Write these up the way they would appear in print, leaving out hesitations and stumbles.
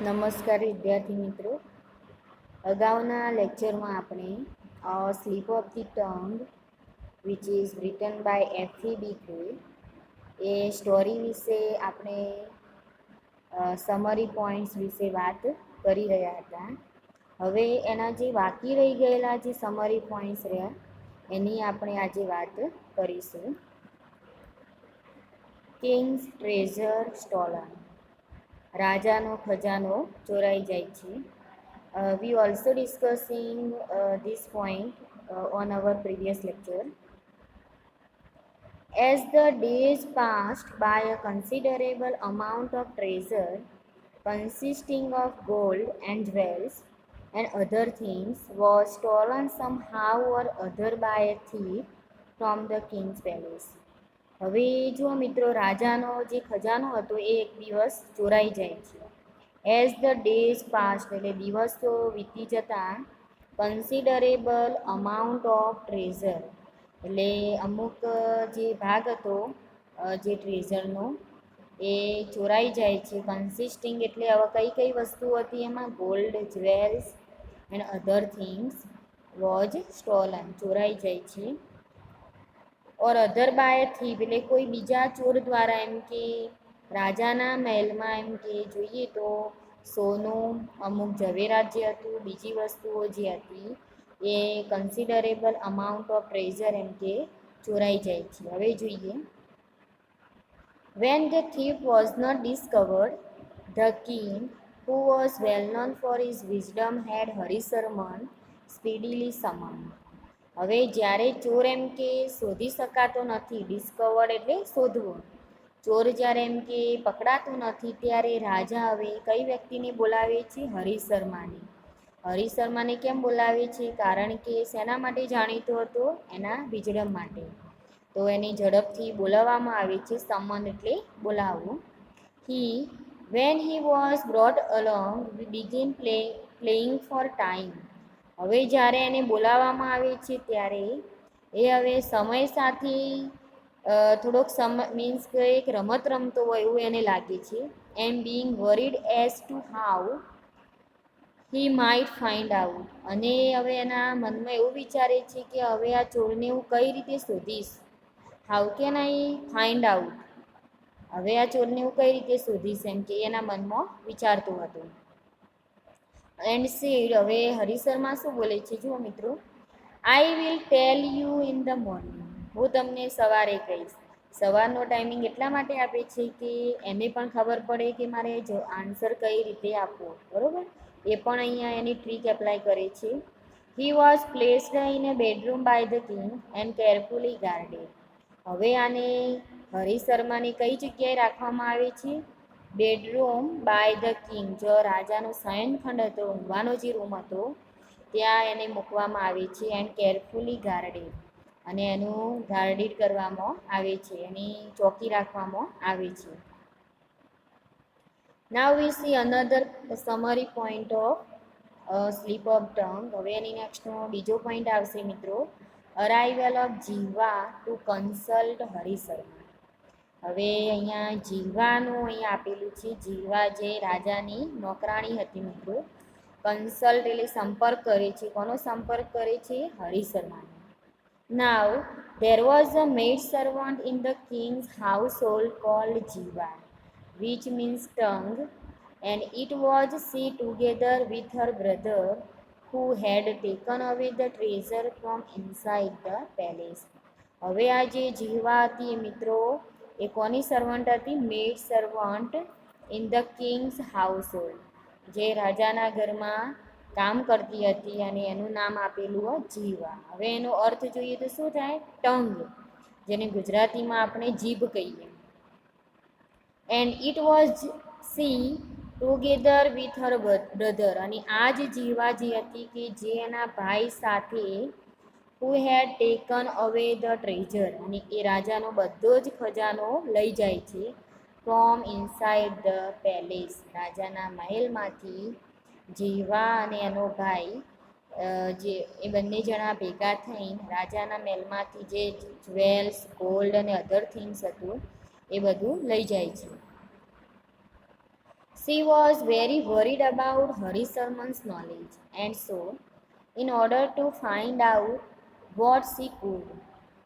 નમસ્કાર વિદ્યાર્થી મિત્રો. અગાઉના લેક્ચરમાં આપણે slip of the tongue which is written by F E B K એ સ્ટોરી વિશે આપણે સમરી પોઈન્ટ્સ વિશે વાત કરી રહ્યા હતા. હવે એના જે બાકી રહી ગયેલા જે સમરી પોઈન્ટ્સ રહ્યા એની આપણે આજે વાત કરીશું. કિંગ્સ ટ્રેઝર સ્ટોલન, રાજાનો ખજાનો ચોરાઈ જાય છે. We also discussing this point on our previous lecture. As the days passed by, a considerable amount of treasure consisting of gold and jewels and other things was stolen somehow or other by a thief from the king's palace. હવે જો મિત્રો, રાજાનો જે ખજાનો હતો એ એક દિવસ ચોરાઈ જાય છે. એઝ ધ ડેઝ પાસ્ટ એટલે દિવસો વીતી જતાં કન્સિડરેબલ અમાઉન્ટ ઓફ ટ્રેઝર એટલે અમુક જે ભાગ હતો જે ટ્રેઝરનો એ ચોરાઈ જાય છે. કન્સિસ્ટિંગ એટલે હવે કઈ કઈ વસ્તુ હતી એમાં? Gold, jewels and other things was stolen, ચોરાઈ જાય છે. ઓર અધર બાય થીફ એટલે કોઈ બીજા ચોર દ્વારા, એમ કે રાજાના મહેલમાં એમ કે જોઈએ તો સોનું, અમુક ઝવેરાત જે હતું, બીજી વસ્તુઓ જે હતી એ કન્સિડરેબલ અમાઉન્ટ ઓફ ટ્રેઝર એમ કે ચોરાઈ જાય છે. હવે જોઈએ. When the thief was not discovered, the king, who was well known for his wisdom, had Harisarman speedily summoned. હવે જ્યારે ચોર એમ કે શોધી શકાતો નથી, ડિસ્કવર્ડ એટલે શોધવો, ચોર જ્યારે એમ કે પકડાતો નથી ત્યારે રાજા હવે કઈ વ્યક્તિને બોલાવે છે? હરિશર્માને. હરિશર્માને કેમ બોલાવે છે? કારણ કે શેના માટે જાણીતો હતો? એના વિજડમ માટે. તો એને ઝડપથી બોલાવવામાં આવે છે. સમન એટલે બોલાવવું. When he was brought along, we began playing for time. હવે જ્યારે એને બોલાવવામાં આવે છે ત્યારે એ હવે સમય સાથે થોડોક સમય મીન્સ કે એક રમત રમતો હોય એવું એને લાગે છે. Am being worried as to how he might find out, અને હવે એના મનમાં એવું વિચારે છે કે હવે આ ચોરને હું કઈ રીતે શોધીશ. How can I find out, હવે આ ચોરને હું કઈ રીતે શોધીશ એમ કે એના મનમાં વિચારતો હતો. એન્ડ સીડ, હવે હરિશર્મા શું બોલે છે જુઓ મિત્રો. I will tell you in the morning, હું તમને સવારે કહીશ. સવારનો ટાઈમિંગ એટલા માટે આપે છે કે એને પણ ખબર પડે કે મારે આન્સર કઈ રીતે આપવો, બરોબર? એ પણ અહીંયા એની ટ્રીક એપ્લાય કરે છે. He was placed in a bedroom by the king and carefully guarded. હવે આને હરિશર્માને કઈ જગ્યાએ રાખવામાં આવે છે? બેડરૂમ બાય ધ કિંગ, જો રાજાનો શયનખંડ હતો, ઊંઘવાનો જે રૂમ હતો ત્યાં એને મૂકવામાં આવે છે. એન્ડ કેરફુલી ગાર્ડેડ, અને એનું ગાર્ડેડ કરવામાં આવે છે, એની ચોકી રાખવામાં આવે છે. Now we see another summary point of slip of tongue. હવે એની નેક્સ્ટનો બીજો પોઈન્ટ આવશે મિત્રો, arrival of Jiva to consult Harisharma. હવે અહીંયા જીવાનું અહીંયા આપેલું છે. જીવા જે રાજાની નોકરાણી હતી મિત્રો. કન્સલ્ટ એટલે સંપર્ક કરે છે. કોનો સંપર્ક કરે છે? હરિશર્માનો. નાવ there was a maid servant in the king's household called Jiva, which means tongue, and it was she together with her brother who had taken away the treasure from inside the palace. હવે આ જે જીવા હતી મિત્રો એ કોની servant હતી? Maid servant in the king's household, જે રાજાના ઘરમાં કામ કરતી હતી અને એનું નામ આપેલું જીવા. હવે એનો અર્થ જોઈએ તો શું થાય? ટંગ, જેને ગુજરાતીમાં આપણે જીભ કહીએ. And it was C together with her brother, અને આ જ જીવા જે હતી કે જે એના ભાઈ સાથે who had taken away the treasure, અને એ રાજાનો બધો જ ખજાનો લઈ જાય છે. ફ્રોમ ઇનસાઇડ ધ પેલેસ, રાજાના મહેલમાંથી જીવા અને એનો ભાઈ જે એ બંને જણા ભેગા થઈને રાજાના મહેલમાંથી જે જ્વેલ્સ, ગોલ્ડ અને અધર થિંગ્સ હતું એ બધું લઈ જાય છે. She was very worried about Hari Sharman's knowledge, and so, in order to find out what she could,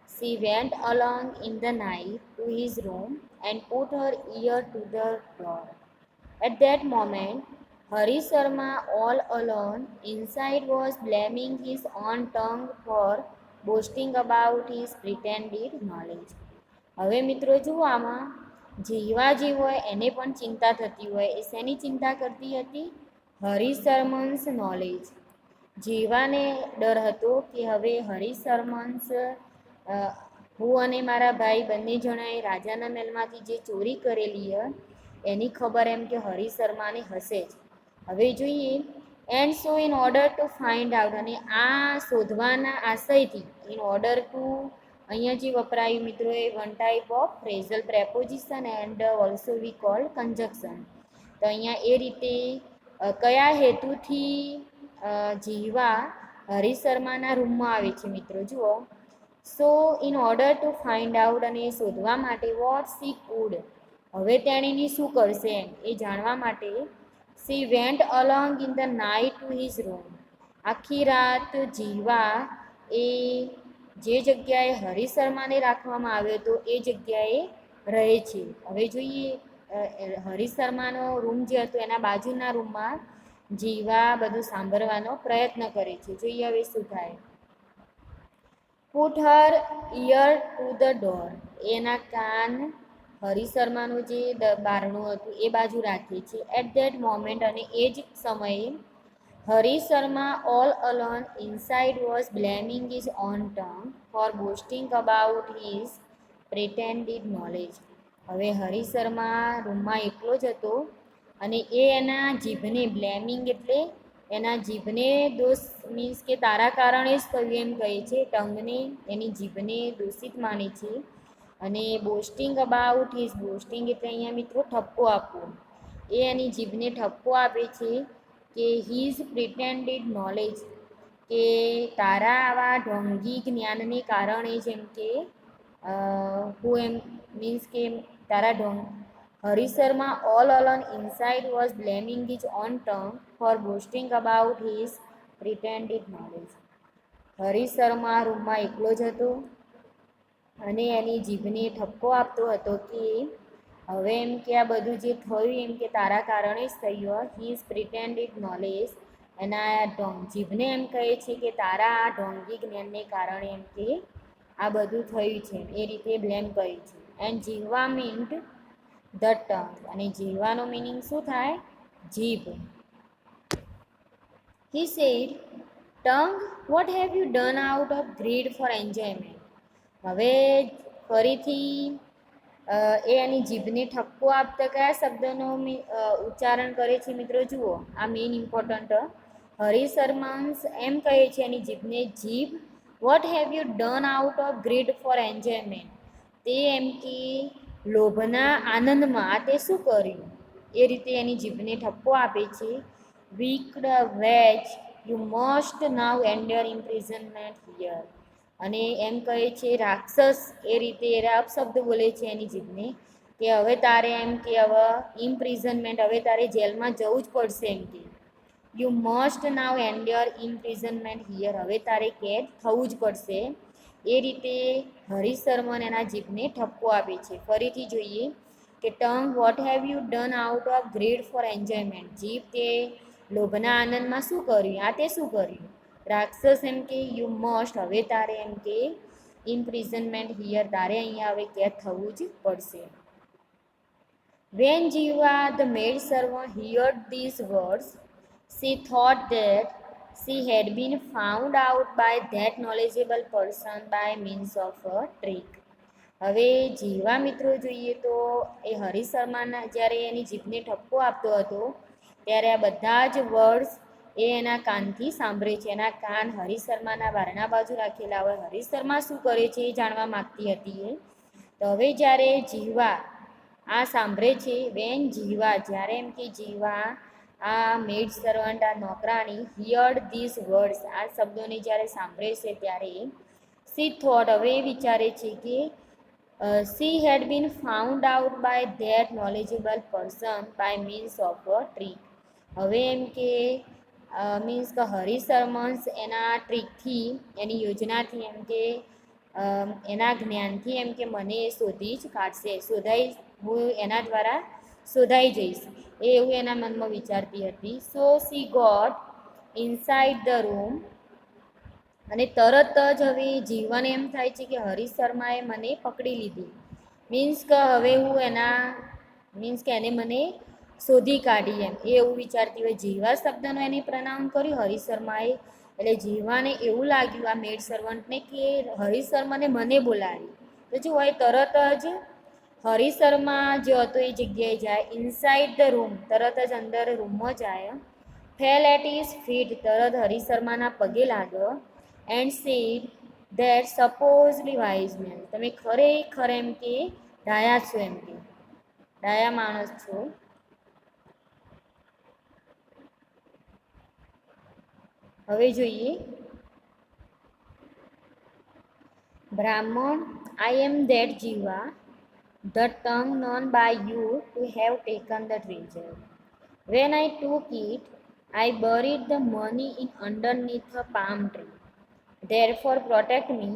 she went along in the night to his room and put her ear to the door. At that moment, Hari Sharma, all alone inside, was blaming his own tongue for boasting about his pretended knowledge. હવે મિત્રો જુઓ આમાં જીવા જે હોય એને પણ ચિંતા થતી હોય, એ શેની ચિંતા કરતી હતી? હરિશરમન્સ નોલેજ. જીવાને ડર હતો કે હવે હરિશરમન્સ, હું અને મારા ભાઈ બંને જણાએ રાજાના મહેલમાંથી જે ચોરી કરેલી એની ખબર એમ કે હરિશર્માને હશે જ. હવે જોઈએ, and so in order to find out, અને આ શોધવાના આશયથી, ઇન ઓર્ડર ટુ અહીંયા જે વપરાયું મિત્રો એ one type of phrasal preposition and also we call conjunction. તો અહીંયા એ રીતે કયા હેતુથી જીવા હરિશર્માના રૂમમાં આવે છે મિત્રો જુઓ. સો in order to find out, અને શોધવા માટે વોટ સી કુડ, હવે તેણીની શું કરશે એમ એ જાણવા માટે, C vent along in the night to his room, આખી રાત જીવા એ જે જગ્યાએ હરિશર્માને રાખવામાં આવ્યો હતો એ જગ્યાએ રહે છે. હવે જોઈએ, હરિશર્માનો રૂમ જે હતો એના બાજુના રૂમમાં જીવા બધું સાંભળવાનો પ્રયત્ન કરે છે. જોઈએ હવે શું થાય. Put Har ear to the door, એના કાન હરિશર્માનું જે બારણું હતું એ બાજુ રાખે છે. એટ ધેટ મોમેન્ટ, અને એ જ સમયે Harisharma all alone inside was blaming his own tongue for boasting about his pretended knowledge. હવે હરિશર્મા રૂમમાં એકલો જ હતો અને એ એના જીભને, બ્લેમિંગ એટલે એના જીભને દોષ, મીન્સ કે તારા કારણે જ થયું એમ કહે છે, ટંગને, એની જીભને દોષિત માને છે. અને બોસ્ટિંગ અબાઉટ હિઝ, બોસ્ટિંગ એટલે અહીંયા મિત્રો ઠપકો આપવો, એ એની જીભને ઠપકો આપે છે કે હિઝ પ્રિટેન્ડેડ નોલેજ, કે તારા આવા ઢોંગી જ્ઞાનને કારણે, જેમ કે હું એમ, મીન્સ કે તારા Harisharma all alone inside was blaming his own tongue for boasting about his pretended knowledge. Harisharma રૂમમાં એકલો જ હતો અને એની જીભને ઠપકો આપતો હતો કે હવે એમ કે આ બધું જે થયું એમ કે તારા કારણે જ થયું. હી ઇઝ પ્રિટેન્ડેડ નોલેજ, એના જીભને એમ કહે છે કે તારા આ ઢોંગી જ્ઞાનને કારણે એમ કે આ બધું થયું છે, એ રીતે બ્લેમ કર્યું છે. And Jihva meant the tongue, અને જીહવાનો મિનિંગ શું થાય? જીભ. He said, tongue what have you done out of greed for enjoyment. હવે ફરીથી એ એની જીભને ઠપકો આપતા કયા શબ્દનો ઉચ્ચારણ કરે છે મિત્રો જુઓ, આ મેઇન ઇમ્પોર્ટન્ટ. હરિશર્મન્સ એમ કહે છે એની જીભને, જીભ what have you done out of greed for enjoyment, તે એમ કે લોભના આનંદમાં આ તે શું કર્યું, એ રીતે એની જીભને ઠપકો આપે છે. Wicked wretch you must now under imprisonment here, અને એમ કહે છે રાક્ષસ, એ રીતે એ અપશબ્દ બોલે છે એની જીભને કે હવે તારે એમ કે હવે ઇમ્પ્રિઝનમેન્ટ, હવે તારે જેલમાં જવું જ પડશે એમ કે you must now under imprisonment here, હવે તારે કેદ થવું જ પડશે. એ રીતે હરિશર્મન એના જીભને ઠપકો આપે છે. ફરીથી જોઈએ કે tongue what have you done out of greed for enjoyment, જીભ તે લોભના આનંદમાં શું કર્યું, આ તે શું કર્યું. રાક્ષસ એમ કે યુ મસ્ટ, હવે તારે એમ કે ઇમ્પ્રિઝનમેન્ટ હિયર, તારે અહીંયા હવે કેદ થવું જ પડશે. When Jihva the maid servant heard these words, she thought that she had been found out by that knowledgeable person by means of a trick. હવે જીવા મિત્રો જોઈએ તો એ હરિશર્માના જ્યારે એની જીભને ઠપકો આપતો હતો ત્યારે આ બધા જ વર્ડ્સ એ એના કાનથી સાંભળે છે. એના કાન હરિશર્માના બારણા બાજુ રાખેલા હોય. હરિશર્મા શું કરે છે એ જાણવા માગતી હતી એ. તો હવે જ્યારે જીવા આ સાંભળે છે, વેન જીવા, જ્યારે એમ કે જીવા આ મેડ સર્વન્ટ, આ નોકરાણી, હિયર્ડ ધીસ વર્ડ્સ, આ શબ્દોને જ્યારે સાંભળે છે ત્યારે સી થોટ, હવે એ વિચારે છે કે She had been found out by that knowledgeable person by means of a trick. હવે એમ કે મીન્સ કે હરિશર્મન્સ એના ટ્રીકથી એની યોજનાથી એમ કે એના જ્ઞાનથી એમ કે મને એ શોધી જ કાઢશે, શોધાઈ, હું એના દ્વારા શોધાઈ જઈશ એ એવું એના મનમાં વિચારતી હતી. So she got inside the room, અને તરત જ હવે જીવન એમ થાય છે કે હરીશ શર્માએ મને પકડી લીધી. મીન્સ કે હવે હું એના મીન્સ કે એને મને શોધી કાઢી એમ એ એવું વિચારતી હોય. જીવા શબ્દનો એને પ્રનાઉન્સ કર્યું હરીશ શર્માએ, એટલે જીવાને એવું લાગ્યું આ મેડ સર્વન્ટને કે હરીશ શર્માને મને બોલાવી. તો જો હોય તરત જ હરીશ શર્મા જે હતો એ જગ્યાએ જાય. ઇનસાઇડ ધ રૂમ, તરત જ અંદર રૂમમાં જાય. ફેલ એટ ઇઝ ફીટ, તરત હરીશ શર્માના પગે લાગ્યો. And said that supposedly wise man, તમે ખરેખર એમ કે ડાયા છો, એમ કે ડાયા માણસ છો. હવે જોઈએ બ્રાહ્મણ. આઈ એમ that Jiva, the tongue known by you to have taken the treasure. When I took it, I buried the money in underneath a palm tree. Therefore protect me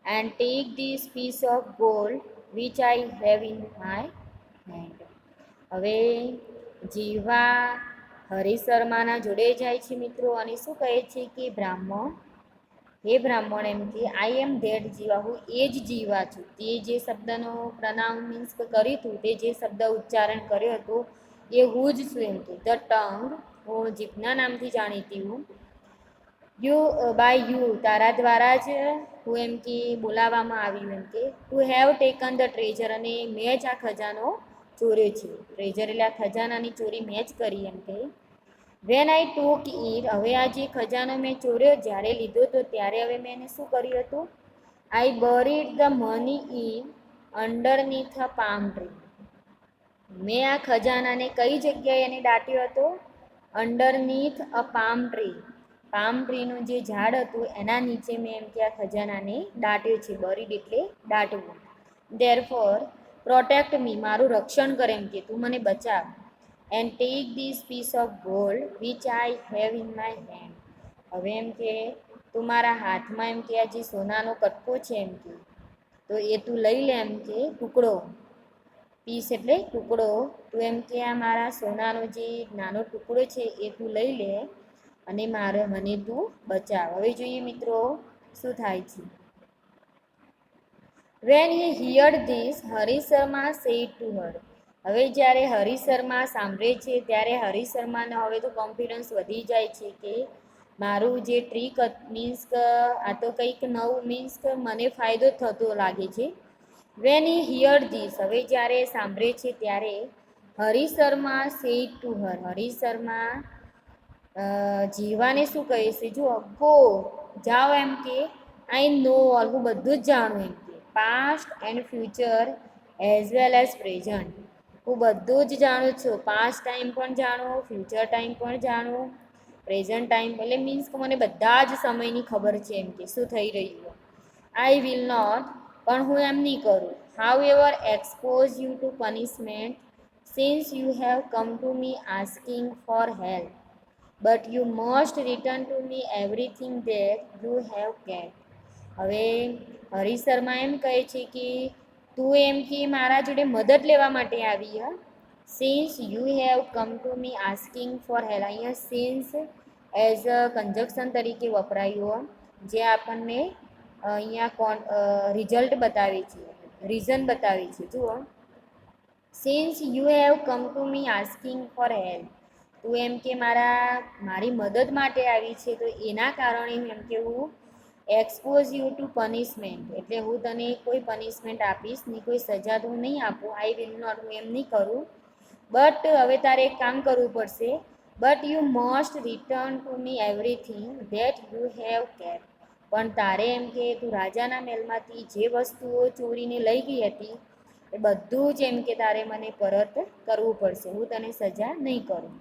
and take this piece of gold which I have in my hand. હવે જીવા હરીશ શર્માના જોડે જાય છે મિત્રો, અને શું કહે છે કે બ્રાહ્મણ, હે બ્રાહ્મણ એમ કે આઈ એમ ધેટ જીવા, હું એ જ જીવા છું. તે જે શબ્દનો પ્રનાઉન્સ મીન્સ કર્યું હતું, તે જે શબ્દ ઉચ્ચારણ કર્યો હતો એ હું જ છું એમ કે. ધ ટંગ, હું જીભના નામથી જાણીતી હું. યુ બાય યુ, તારા દ્વારા જ હું એમ કે બોલાવવામાં આવ્યું એમ કે. To have taken the treasure, અને મેં જ આ ખજાનો ચોર્યો છે. ટ્રેઝર એટલે આ ખજાનાની ચોરી મેં જ કરી એમ કે. વેન આઈ ટુક ઇટ, હવે આ જે ખજાનો મેં ચોર્યો જ્યારે લીધો તો ત્યારે હવે મેં એને શું કર્યું હતું? I buried the money in underneath a palm tree, મેં આ ખજાનાને કઈ જગ્યાએ એને દાટ્યો હતો? Underneath a palm tree, palm ટ્રીનું જે ઝાડ હતું એના નીચે મેં એમ કે આ ખજાનાને દાટ્યો છે. બરીડ એટલે દાટવું. ધેરફોર પ્રોટેક્ટ મી, મારું રક્ષણ કરે એમ કે, તું મને બચાવ. And take this piece of gold which I have in my hand, હવે એમ કે તું મારા હાથમાં એમ કે આ જે સોનાનો કટકો છે એમ કે, તો એ તું લઈ લે એમ કે, ટુકડો, પીસ એટલે ટુકડો, તું એમ કે આ મારા સોનાનો જે નાનો ટુકડો છે એ તું લઈ લે અને મને તું બચાવ. હવે જોઈએ મિત્રો શું થાય છે. When he heard this, Harish Sharma said to હર, હવે જ્યારે હરીશ શર્મા સાંભળે છે ત્યારે હરીશ શર્માને હવે તો કોન્ફિડન્સ વધી જાય છે કે મારું જે ટ્રીક મીન્સ કે આ તો કંઈક નવું મીન્સ કે મને ફાયદો થતો લાગે છે. વેન હી હિયર્ડ ધીસ, હવે જ્યારે સાંભળે છે ત્યારે Harish Sharma said to her, Harish Sharma જીવાને શું કહે છે? જો ગો, જાઓ એમ કે, આઈ નો ઓલ, હું બધું જ જાણું એમ કે. Past and future as well as present, હું બધું જ જાણું છું. પાસ્ટ ટાઈમ પણ જાણું, ફ્યુચર ટાઈમ પણ જાણું, પ્રેઝન્ટ ટાઈમ, એટલે મીન્સ કે મને બધા જ સમયની ખબર છે એમ કે શું થઈ રહ્યું. આઈ વિલ નોટ, પણ હું એમ નહીં કરું. However expose you to punishment since you have come to me asking for help, but you must return to me everything that you have got. હવે હરીશ શર્મા એમ કહે છે કે તું એમ કે મારા જોડે મદદ લેવા માટે આવી હ. Since you have come to me asking for help, અહીંયા સિન્સ એઝ અ કન્જક્શન તરીકે વપરાયું, જે આપણને અહીંયા રિઝલ્ટ બતાવે છે, રીઝન બતાવે છે. જુઓ, since you have come to me asking for help, તું એમ કે મારી મદદ માટે આવી છે તો એના કારણે એમ કે હું એક્સપોઝ યુ ટુ પનિશમેન્ટ, એટલે હું તને કોઈ પનિશમેન્ટ આપીશ નહીં, કોઈ સજા તો હું નહીં આપું. આઈ વિલ નોટ, હું એમ નહીં કરું. બટ હવે તારે એક કામ કરવું પડશે. But you must return to me everything that you have kept, પણ તારે એમ કે તું રાજાના મહેલમાંથી જે વસ્તુઓ ચોરીને લઈ ગઈ હતી એ બધું જ એમ કે તારે મને પરત કરવું પડશે, હું તને સજા નહીં કરું.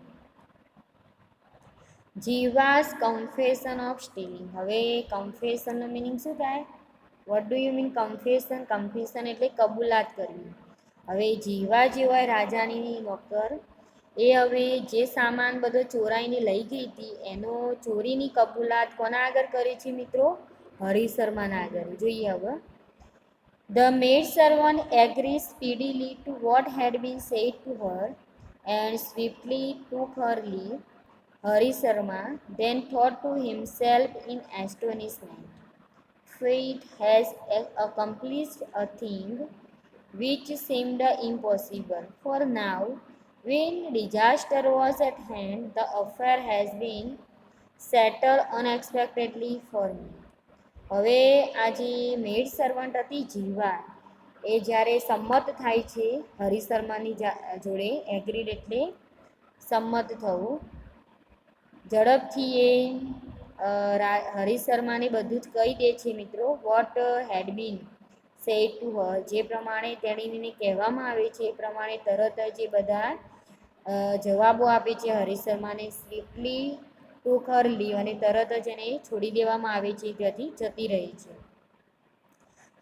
જીવાસ કન્ફેશન ઓફ સ્ટીલિંગ, હવે કન્ફેશનનો મિનિંગ શું થાય? What do you mean confession? Confession એટલે કબૂલાત કરવી. હવે જીવા જે હોય રાજાની નોકર, એ હવે જે સામાન બધો ચોરાઈને લઈ ગઈ હતી એનો ચોરીની કબૂલાત કોના આગળ કરે છે મિત્રો? હરિશર્માના આગળ. જોઈએ હવે. The maidservant agreed speedily to what had been said to her and swiftly took her leave. Harisharma then thought to himself in astonishment, Fate has accomplished a thing which seemed impossible, for now, when disaster was at hand, the affair has been settled unexpectedly for me. હવે આ જે મેડ servant હતી જીવા, એ જ્યારે સંમત થાય છે હરિશર્માની જોડે, agreed એટલે સંમત થવું, ઝડપથી એ હરિશર્માને બધું જ કહી દે છે મિત્રો. What had been said to her, જે પ્રમાણે તેણીને કહેવામાં આવે છે એ પ્રમાણે તરત જ એ બધા જવાબો આપે છે હરિશર્માને. સ્વિફ્ટલી ટુક હર લીવ, અને તરત જ એને છોડી દેવામાં આવે છે, ત્યાંથી જતી રહી છે.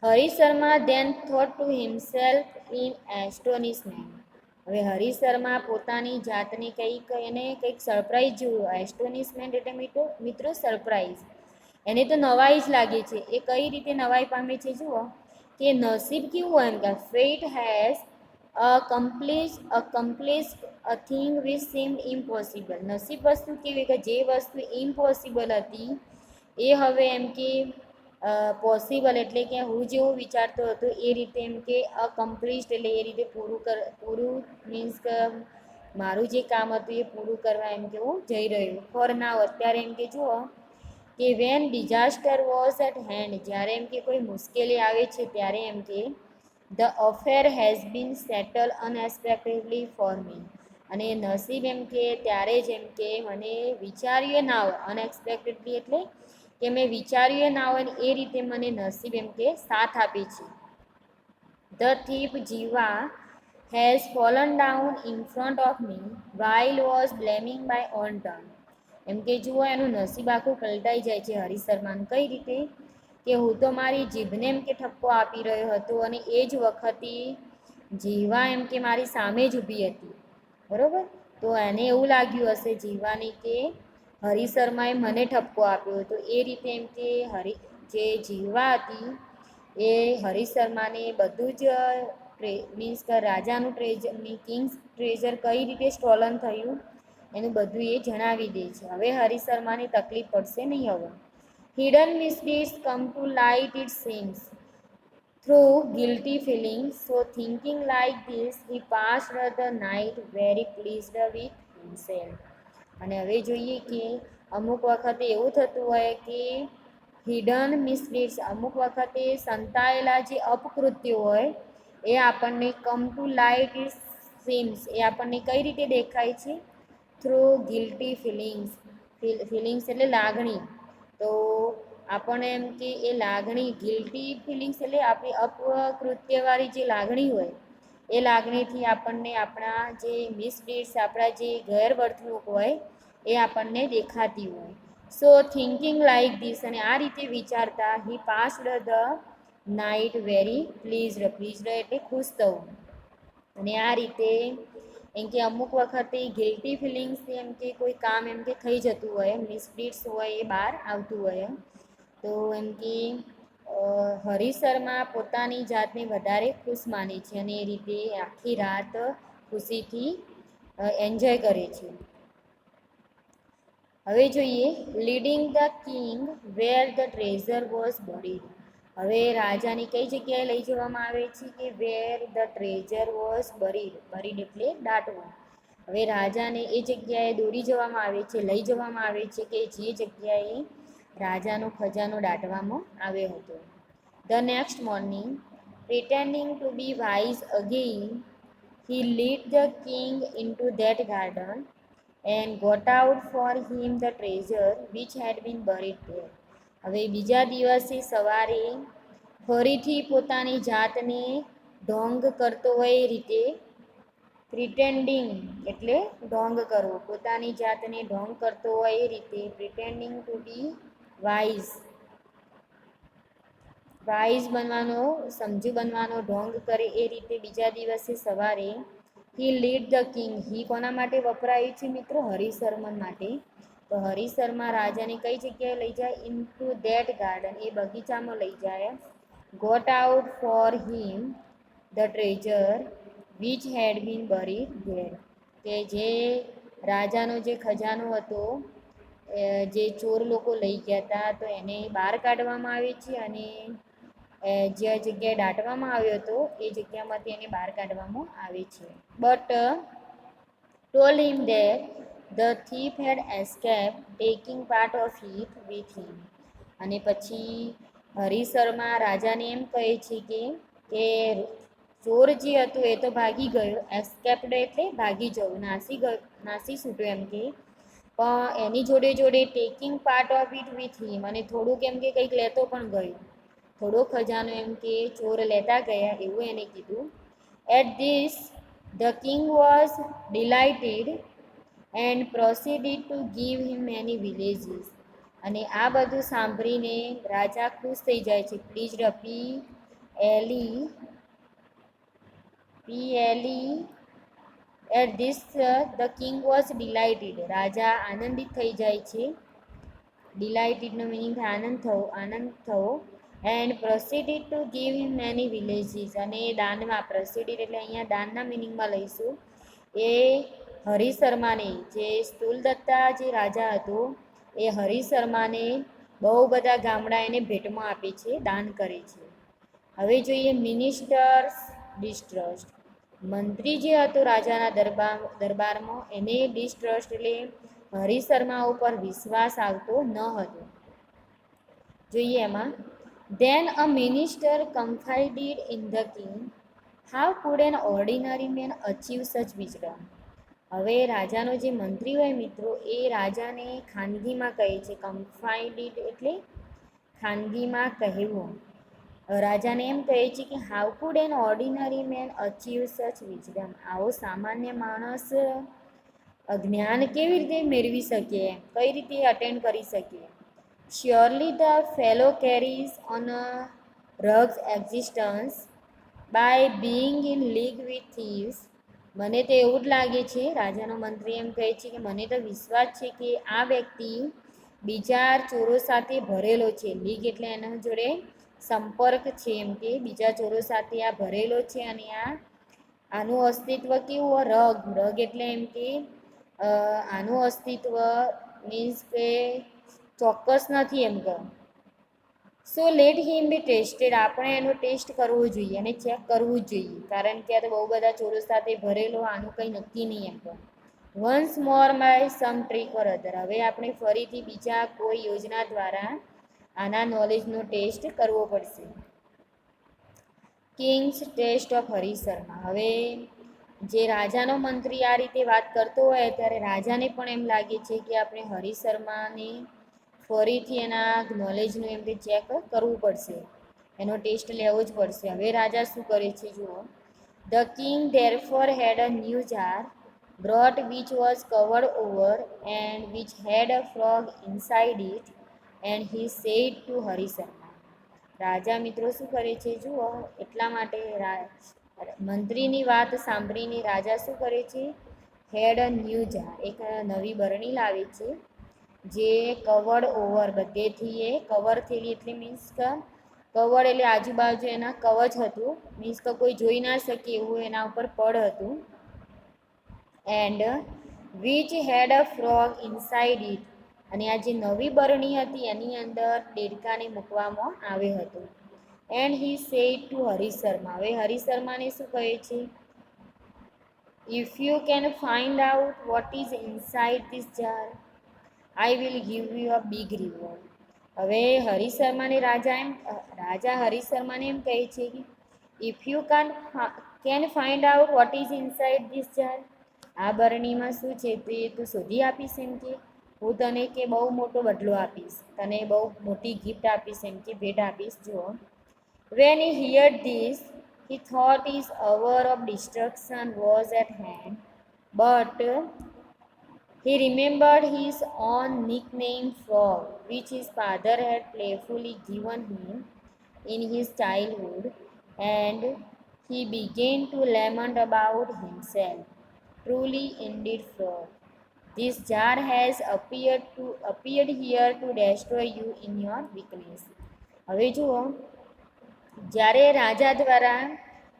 Harisharma then thought to himself in astonishment. હવે હરિશર્મા પોતાની જાતને કંઈક સરપ્રાઈઝ જોયું. એસ્ટોનિશમેન્ટ એટલે મિત્રો સરપ્રાઈઝ. એને તો નવાઈ જ લાગે છે. એ કઈ રીતે નવાઈ પામે છે જુઓ, કે નસીબ કેવું હોય એમ કે fat has accomplished a thing which seemed impossible. નસીબ વસ્તુ કેવી કે જે વસ્તુ ઇમ્પોસિબલ હતી એ હવે એમ કે પોસિબલ, એટલે કે હું જેવું વિચારતો હતો એ રીતે એમ કે અકમ્પ્લીસ્ડ એટલે એ રીતે પૂરું મીન્સ કે મારું જે કામ હતું એ પૂરું કરવા એમ કે હું જઈ રહ્યું. ફોર નાવ, અત્યારે એમ કે જુઓ કે when disaster was at hand, જ્યારે એમ કે કોઈ મુશ્કેલી આવે છે ત્યારે એમ કે the affair has been settle unexpectedly for me, અને નસીબ એમ કે ત્યારે જ એમ કે મને વિચાર્યું ના હોય, અનએક્સપેક્ટેડલી એટલે કે મેં વિચાર્યું ના હોય એ રીતે મને નસીબ એમ કે સાથ આપે છે. The thief Jiva has fallen down in front of me while was blaming by own turn. એમ કે જુઓ એનું નસીબ આખું પલટાઈ જાય છે હરિશર્માનું. કઈ રીતે? કે હું તો મારી જીભને એમ કે ઠપકો આપી રહ્યો હતો અને એ જ વખતે જીવા એમ કે મારી સામે જ ઊભી હતી, બરોબર? તો એને એવું લાગ્યું હશે જીવાને કે હરિશર્માએ મને ઠપકો આપ્યો હતો. એ રીતે એમ કે જે જીવા હતી એ હરિશર્માને બધું જ મીન્સ કે રાજાનું ટ્રેઝર, કિંગ્સ ટ્રેઝર કઈ રીતે સ્ટોલન થયું એનું બધું એ જણાવી દે છે. હવે હરિશર્માને તકલીફ પડશે નહીં. હવે hidden misdeeds come to light it seems through guilty feelings. So thinking like this, he passed the night very pleased with himself. અને હવે જોઈએ કે અમુક વખતે એવું થતું હોય કે હિડન મિસડીડ્સ, અમુક વખતે સંતાયેલા જે અપકૃત્યો હોય એ આપણને come to light it seems, એ આપણને કઈ રીતે દેખાય છે? Through guilty feelings. ફિલિંગ્સ એટલે લાગણી. તો આપણને એમ કે એ લાગણી, ગિલ્ટી ફિલિંગ્સ એટલે આપણી અપકૃત્યવાળી જે લાગણી હોય એ લાગણીથી આપણને આપણા જે મિસડીડ્સ, આપણા જે ગેરવર્તણૂક હોય એ આપણને દેખાતી હોય. સો થિંકિંગ લાઇક ધીસ, અને આ રીતે વિચારતા he passed the night very pleased. Pleased એટલે ખુશ થવું. અને આ રીતે એમ કે અમુક વખતે ગિલ્ટી ફિલિંગ્સ એમ કે કોઈ કામ એમ કે થઈ જતું હોય, મિસડીડ્સ હોય એ બહાર આવતું હોય, તો એમ કે હરિશર્મા પોતાની જાતને વધારે ખુશ માને છે અને એ રીતે આખી રાત ખુશીથી એન્જોય કરે છે. હવે જોઈએ leading the king where the treasure was buried. હવે રાજાને કઈ જગ્યાએ લઈ જવામાં આવે છે? કે where the treasure was buried. Buried એટલે દાટવું. હવે રાજાને એ જગ્યાએ દોરી જવામાં આવે છે, લઈ જવામાં આવે છે કે જે જગ્યાએ રાજાનો ખજાનો દાટવામાં આવ્યો હતો. The next morning, pretending to be wise again, he led the king into that garden and got out for him the treasure which had been buried there. હવે બીજા દિવસે સવારે ફરીથી પોતાની જાતને ઢોંગ કરતો હોય એ રીતે, પ્રિટેન્ડિંગ એટલે ઢોંગ કરવો, પોતાની જાતને ઢોંગ કરતો હોય એ રીતે, પ્રિટેન્ડિંગ ટુ બી વાઇઝ વાઇઝ બનવાનો, સમજુ બનવાનો ઢોંગ કરે એ રીતે બીજા દિવસે સવારે હી લીડ ધ કિંગ. હી કોના માટે વપરાયું છે મિત્રો? હરિશર્મન માટે. તો હરિશર્મા રાજાને કઈ જગ્યાએ લઈ જાય? ઇન ટુ ધેટ ગાર્ડન, એ બગીચામાં લઈ જાય. Got out for him the treasure which had been buried there, કે જે રાજાનો જે ખજાનો હતો જે ચોર લોકો લઈ ગયા હતા તો એને બહાર કાઢવામાં આવે છે અને જે જગ્યાએ દાટવામાં આવ્યો હતો એ જગ્યામાંથી એને બહાર કાઢવામાં આવે છે. But told him that the thief had escaped, taking part of it with him. અને પછી હરિશર્મા રાજાને એમ કહે છે કે ચોર જે હતું એ તો ભાગી ગયો, એસ્કેપ્ડ એટલે ભાગી જવું, નાસી છૂટ્યો એમ કે, પણ એની જોડે જોડે taking part of it with him, અને થોડુંક એમ કે કંઈક લેતો પણ ગયો, થોડો ખજાનો એમ કે ચોર લેતા ગયા એવું એને કીધું. At this the king was delighted and proceeded to give him many villages. અને આ બધું સાંભળીને રાજા ખુશ થઈ જાય છે. Please P L E at this the king was delighted, રાજા આનંદિત થઈ જાય છે. ડિલાઇટેડનો મિનિંગ આનંદ થવો. And proceeded to give him many villages, અને દાનમાં, પ્રોસીડેડ એટલે અહીંયા દાનના મિનિંગમાં લઈશું, એ હરિશર્માને, જે સ્થૂલદત્તા જે રાજા હતો એ હરિશર્માને બહુ બધા ગામડા એને ભેટમાં આપે છે, દાન કરે છે. હવે જોઈએ મિનિસ્ટર્સ ડિસ્ટ્રસ્ટ. મંત્રી જે હતો રાજાના દરબારમાં એને ડિસ્ટ્રસ્ટ એટલે હરિશર્મા ઉપર વિશ્વાસ આવતો ન હતો. જોઈએ એમાં, then a minister confided in the king, how could an ordinary man achieve such wisdom. હવે રાજાનો જે મંત્રી હોય મિત્રો એ રાજાને ખાનગીમાં કહે છે, કન્ફાઇડેડ એટલે ખાનગીમાં કહેવું. રાજાને એમ કહે છે કે how could an ordinary man achieve such wisdom, આવો સામાન્ય માણસ જ્ઞાન કેવી રીતે મેળવી શકે, કઈ રીતે અટેન્ડ કરી શકે. Surely the fellow carries on a rogue's existence by being in league with thieves. મને તો એવું જ લાગે છે, રાજાનો મંત્રી એમ કહે છે કે મને તો વિશ્વાસ છે કે આ વ્યક્તિ બીજા ચોરો સાથે ભરેલો છે. લીગ એટલે એના જોડે સંપર્ક છે, એમ કે બીજા ચોરો સાથે આ ભરેલો છે, અને આનું અસ્તિત્વ કેવું, રગ એટલે એમ કે આનું અસ્તિત્વ મીન્સ કે ચોક્કસ નથી એમ કહો. સો લેટ હિમ બી ટેસ્ટેડ, આપણે એનો ટેસ્ટ કરવો જોઈએ અને ચેક કરવું જ જોઈએ, કારણ કે આ તો બહુ બધા ચોરો સાથે ભરેલો, આનું કંઈ નક્કી નહીં એમ કહો. Once more by some trick or other, હવે આપણે ફરીથી બીજા કોઈ યોજના દ્વારા આના નોલેજનો ટેસ્ટ કરવો પડશે. King's test of Harisharma. હવે જે રાજાનો મંત્રી આ રીતે વાત કરતો હોય ત્યારે રાજાને પણ એમ લાગે છે કે આપણે હરિશર્માને ફરીથી એના નોલેજનું એમ કે ચેક કરવું પડશે, એનો ટેસ્ટ લેવો જ પડશે. હવે રાજા શું કરે છે જુઓ. The king therefore had a new jar brought which was covered over and which had a frog inside it and he said to Harisharma. રાજા મિત્રો શું કરે છે જુઓ, એટલા માટે મંત્રીની વાત સાંભળીને રાજા શું કરે છે, હેડ અ ન્યૂ જાર, એક નવી બરણી લાવે છે જે કવર્ડ ઓવર, બધેથી એ કવર થયેલી, એટલે મીન્સ કે કવર એટલે આજુબાજુ એના કવચ હતું, મીન્સ કે કોઈ જોઈ ના શકે એવું એના ઉપર પડ હતું. And which had a frog inside it, અને આ જે નવી બરણી હતી એની અંદર દેડકાને મૂકવામાં આવ્યો હતો. એન્ડ હી સેડ ટુ હરિશર્મા, હવે હરિશર્માને શું કહે છે, if you can find out what is inside this jar I will give you a big reward. હવે રાજા હરિશર્માને એમ કહે છે કે if you can find out what is inside this jar, આ બરણીમાં શું છે તે તું શોધી આપીશ એમ કે હું તને કે બહુ મોટો બદલો આપીશ, તને બહુ મોટી ગિફ્ટ આપીશ એમ કે ભેટ આપીશ. જુઓ, when he heard this he thought his hour of destruction was at hand, but he remembered his own nickname Frog, which his father had playfully given him in his childhood, and he began to lament about himself. Truly, indeed, frog. This jar has appeared here to destroy you in your weakness. હવે જુઓ, જ્યારે રાજા દ્વારા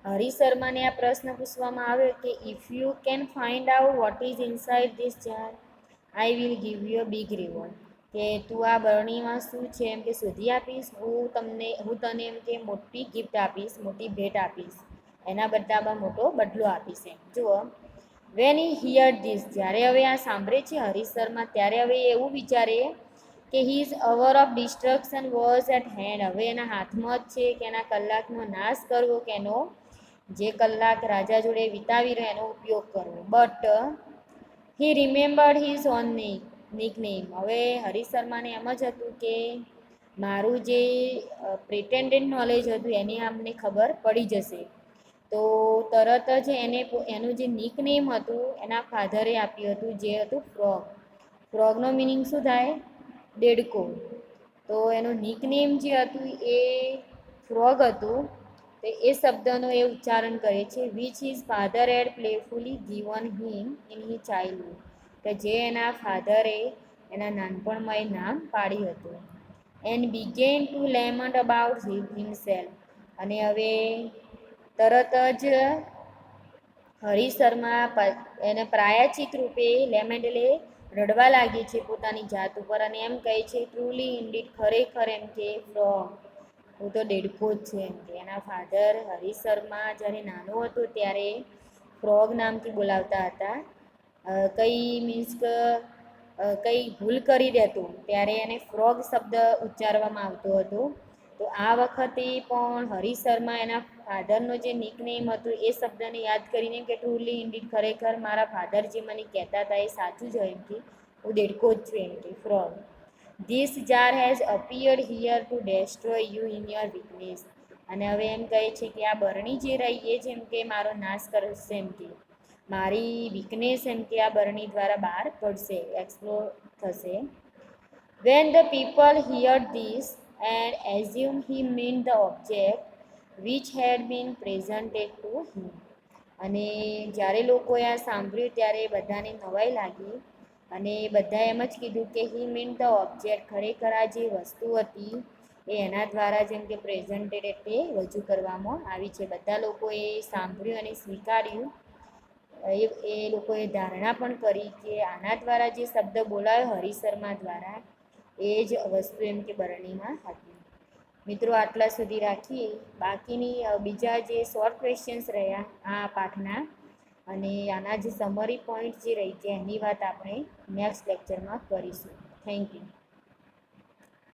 હરિશર્માને આ પ્રશ્ન પૂછવામાં આવ્યો કે if you can find out what is inside this jar, I will give you a big reward. કે તું આ બરણીમાં શું છે એમ કે શોધી આપીશ, હું તને એમ કે મોટી ગિફ્ટ આપીશ, મોટી ભેટ આપીશ, એના બદલામાં મોટો બદલો આપીશ એમ. જુઓ, વેન હી હિયર ધીસ, જ્યારે હવે આ સાંભળે છે હરિશર્મા, ત્યારે હવે એવું વિચારે કે his hour of destruction was at hand. હવે એના હાથમાં જ છે કે એના કલાકનો નાશ કરવો, કે એનો જે કલાક રાજા જોડે વિતાવી રહ્યો એનો ઉપયોગ કરવો. But he રિમેમ્બર્ડ his own નિકનેમ. હવે હરિશર્માને એમ જ હતું કે મારું જે પ્રિટેન્ડેડ નોલેજ હતું એની અમને ખબર પડી જશે. તો તરત જ એનું જે નિકનેમ હતું એના ફાધરે આપ્યું હતું, જે હતું ફ્રોગ. ફ્રોગનો મિનિંગ શું થાય? દેડકો. તો એનું નિકનેમ જે હતું એ ફ્રોગ હતું. તો એ શબ્દનો એ ઉચ્ચારણ કરે છે, which his father had playfully given him in he childhood. કે જે એના ફાધરે એના નાનપણમાં એ નામ પાડ્યું હતું. And began to lament about himself. અને હવે તરત જ હરિશર્મા એને પ્રાયચિત રૂપે લેમેન્ટ એટલે રડવા લાગી છે પોતાની જાત ઉપર, અને એમ કહે છે ટ્રુલી ઇન્ડીડ, ખરેખર એમ કે ફ્રોગ, હું તો દેડકો જ છે એમ કે. એના ફાધર હરિશર્મા જ્યારે નાનો હતો ત્યારે ફ્રોગ નામથી બોલાવતા હતા. કંઈ મીન્સ કે કંઈ ભૂલ કરી દેતો ત્યારે એને ફ્રોગ શબ્દ ઉચ્ચારવામાં આવતો હતો. તો આ વખતે પણ હરિશર્મા એના ફાધરનો જે નિકનેમ હતું એ શબ્દને યાદ કરીને કે ટ્રુલી ઇન્ડીડ, ખરેખર મારા ફાધર જે મને કહેતા હતા એ સાચું જ હોય એમ કે હું દેડકો જ છું એમ કે frog. This jar has appeared here two destroy you in your weakness. અને હવે એમ કહે છે કે આ બરણી જે રહી એ જ એમ કે મારો નાશ કરશે એમ કે મારી વીકનેસ એમ કે આ બરણી દ્વારા બહાર પડશે, એક્સપ્લોર થશે. When the people heard this and assume he mean the object which had been presented to him. અને જ્યારે લોકોએ આ સાંભળ્યું ત્યારે બધાને નવાઈ લાગી, અને બધાએ એમ જ કીધું કે હી મીન ધ ઓબ્જેક્ટ, ખરેખર આ જે વસ્તુ હતી એ એના દ્વારા જેમ કે પ્રેઝન્ટેડ એટલે રજૂ કરવામાં આવી છે. બધા લોકોએ સાંભળ્યું અને સ્વીકાર્યું. એ લોકોએ ધારણા પણ કરી કે આના દ્વારા જે શબ્દ બોલાયો હરિશર્મા દ્વારા એ જ વસ્તુ એમ કે બરણીમાં હતી. મિત્રો આટલા સુધી રાખીએ. બાકીની બીજા જે શોર્ટ ક્વેશ્ચન્સ રહ્યા આ પાઠના અને આના જે સમરી પોઈન્ટ જે રહી છે એની વાત આપણે નેક્સ્ટ લેક્ચરમાં કરીશું. Thank you.